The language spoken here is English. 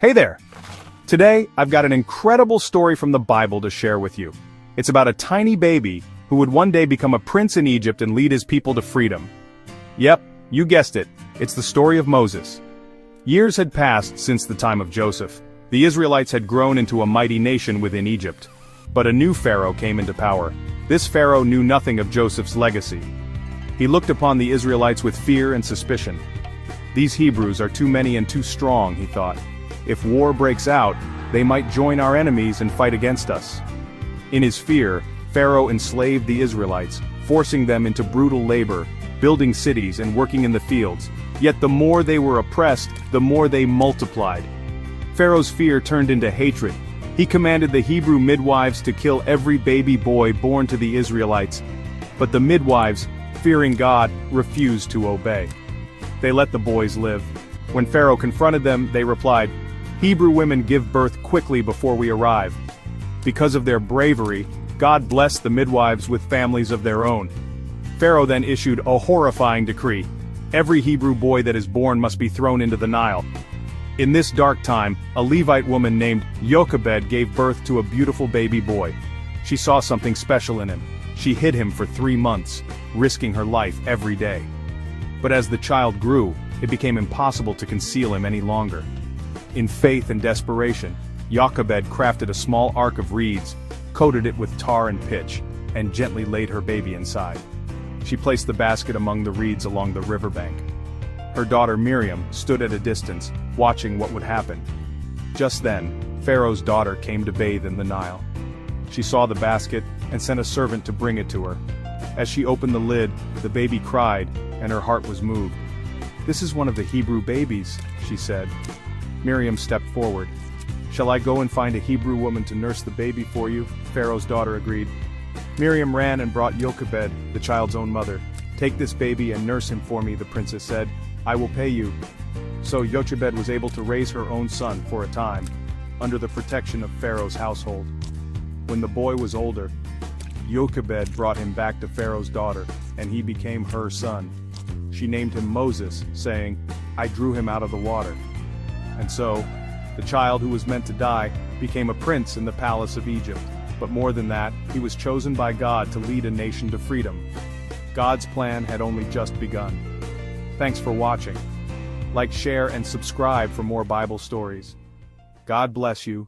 Hey there! Today, I've got an incredible story from the Bible to share with you. It's about a tiny baby who would one day become a prince in Egypt and lead his people to freedom. Yep, you guessed it, it's the story of Moses. Years had passed since the time of Joseph. The Israelites had grown into a mighty nation within Egypt. But a new pharaoh came into power. This pharaoh knew nothing of Joseph's legacy. He looked upon the Israelites with fear and suspicion. These Hebrews are too many and too strong, he thought. If war breaks out, they might join our enemies and fight against us. In his fear, Pharaoh enslaved the Israelites, forcing them into brutal labor, building cities and working in the fields. Yet the more they were oppressed, the more they multiplied. Pharaoh's fear turned into hatred. He commanded the Hebrew midwives to kill every baby boy born to the Israelites. But the midwives, fearing God, refused to obey. They let the boys live. When Pharaoh confronted them, they replied, "Hebrew women give birth quickly before we arrive." Because of their bravery, God blessed the midwives with families of their own. Pharaoh then issued a horrifying decree. Every Hebrew boy that is born must be thrown into the Nile. In this dark time, a Levite woman named Jochebed gave birth to a beautiful baby boy. She saw something special in him. She hid him for 3 months, risking her life every day. But as the child grew, it became impossible to conceal him any longer. In faith and desperation, Jochebed crafted a small ark of reeds, coated it with tar and pitch, and gently laid her baby inside. She placed the basket among the reeds along the riverbank. Her daughter Miriam stood at a distance, watching what would happen. Just then, Pharaoh's daughter came to bathe in the Nile. She saw the basket and sent a servant to bring it to her. As she opened the lid, the baby cried, and her heart was moved. "This is one of the Hebrew babies," she said. Miriam stepped forward. "Shall I go and find a Hebrew woman to nurse the baby for you?" Pharaoh's daughter agreed. Miriam ran and brought Jochebed, the child's own mother. "Take this baby and nurse him for me," the princess said. "I will pay you." So Jochebed was able to raise her own son for a time, under the protection of Pharaoh's household. When the boy was older, Jochebed brought him back to Pharaoh's daughter, and he became her son. She named him Moses, saying, "I drew him out of the water." And so, the child who was meant to die became a prince in the palace of Egypt. But more than that, he was chosen by God to lead a nation to freedom. God's plan had only just begun. Thanks for watching. Like, share, and subscribe for more Bible stories. God bless you,